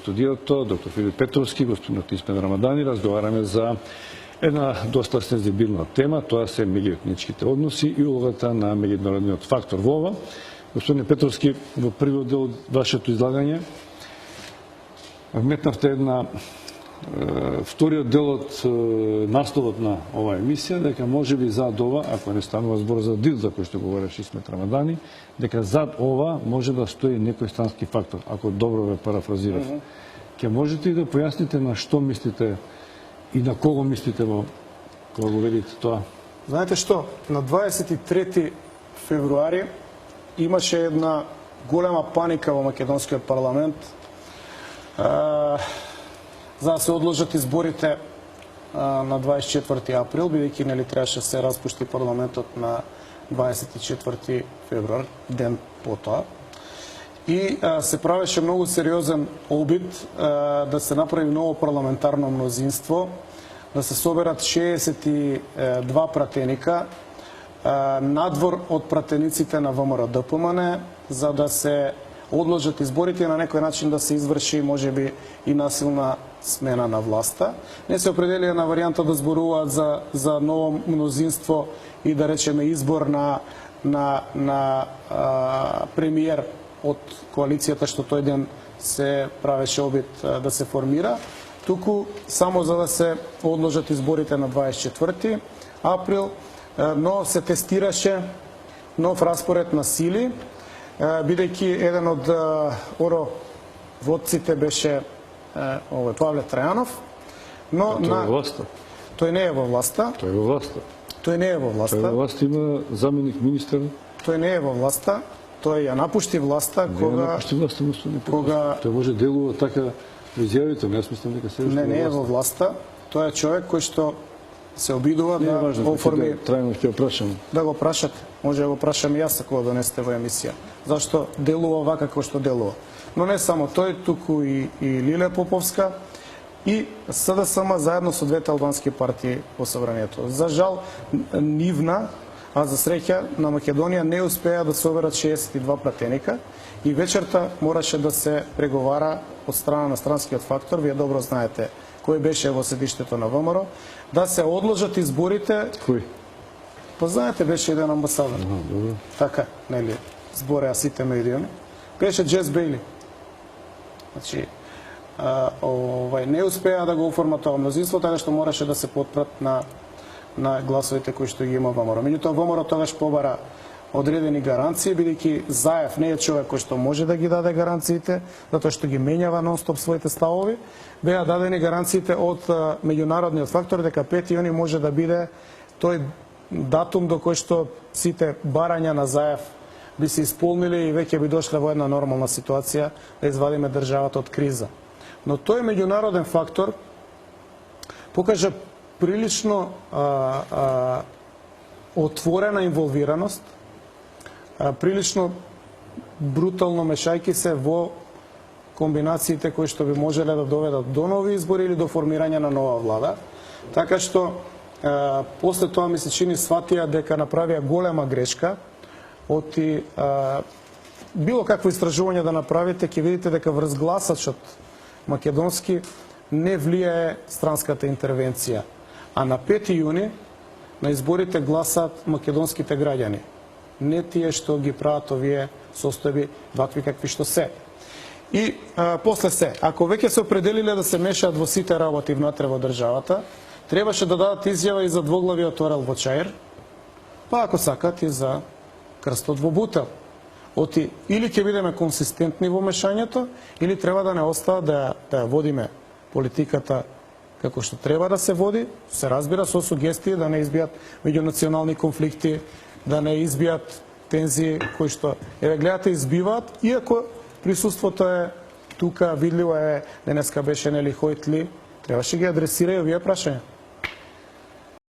студиото, доктор Филип Петровски, господин Исмен Рамадани. Разговараме за една доста сензибилна тема, тоа се меѓуетничките односи и улогата на меѓународниот фактор во ова. Господин Петровски, во првиот дел од вашето излагање вметнавте вториот дел од насловот на оваа емисија, дека можеби зад ова, ако не станува збор за дил за кој што говореше Исмет Рамадани, дека зад ова може да стои некој странски фактор, ако добро ве парафразирав. Ќе можете и да појасните на што мислите и на кого мислите кога го велите тоа? Знаете што, на 23 февруари имаше една голема паника во македонскиот парламент за да се одложат изборите на 24 април, бидејќи нели требаше се распушти парламентот на 24 февруар, ден потоа. И се правеше многу сериозен обид да се направи ново парламентарно мнозинство, да се соберат 62 пратеника надвор од пратениците на ВМРО-ДПМН, за да се одложат изборите и на некој начин да се изврши можеби и насилна смена на власта. Не се определија на варијанта да зборуваат за ново мнозинство и да речеме избор на премиер од коалицијата што тој ден се правеше обид да се формира, туку само за да се одложат изборите на 24 април, но се тестираше нов распоред на сили, бидејќи еден од водците беше Павле Трајанов, но тој не е во власта. Тој е во власта. Тој не е во власта. Тој во власта има заменик министер. Тој не е во власта. Тој ја напушти власта кога тој може делува така изјавите, не мислам дека се не е во власта. Тој е човек кој што се обидува да оформи. Трајно ќе прашам. Да го прашате. Може да го прашам и јас ако го донесете во емисија. Зашто делува вака како што делува. Но не само тој, туку и Лиле Поповска и СДСМ заедно со двете албански партии во собранието. За жал, нивна, а за среќа на Македонија не успеа да соберат 62 пратеника и вечерта мораше да се преговара од страна на странскиот фактор, вие добро знаете кој беше во седиштето на ВМРО, да се одложат изборите. Кој? Па знаете, беше еден амбасадор. Така, нели, збореа сите медиуми. Беше Джес Бейли. Значи, не успеа да го оформат тоа мнозинство, така што мораше да се потпрат на гласовите кои што ги има ВМРО. Меѓутоа, ВМРО тогаш побара одредени гаранции, бидејќи Заев не е човек кој што може да ги даде гаранциите, затоа што ги менјава нон-стоп своите ставови. Беа дадени гаранциите од меѓународниот фактор дека 5 јуни може да биде тој датум до кој што сите барања на Заев би се исполнили и веќе би дошле во една нормална ситуација да извадиме државата од криза. Но тој меѓународен фактор покажа прилично отворена инволвираност, прилично брутално мешајки се во комбинациите кои што би можеле да доведат до нови избори или до формирање на нова влада. Така што после тоа ми се чини сватија дека направија голема грешка. Оти било какво истражување да направите, ќе видите дека врз гласачот македонски не влијае странската интервенција. А на 5 јуни на изборите гласаат македонските граѓани. Не тие што ги прават овие состојби, вакви какви што се. И после се, ако веќе се определиле да се мешаат во сите работи внатре во државата, требаше да дадат изјава и за двоглавиот орел во Чаир, па ако сакат и за крстот во бутел. Оти, или ќе бидеме консистентни во мешањето, или треба да не остава да ја водиме политиката како што треба да се води, се разбира со сугестии да не избијат меѓунационални конфликти, да не избијат тензии кои што гледате избиваат, иако присуството е тука видливо е, денеска беше нели Хојтли, требаше ги адресира и овие прашања.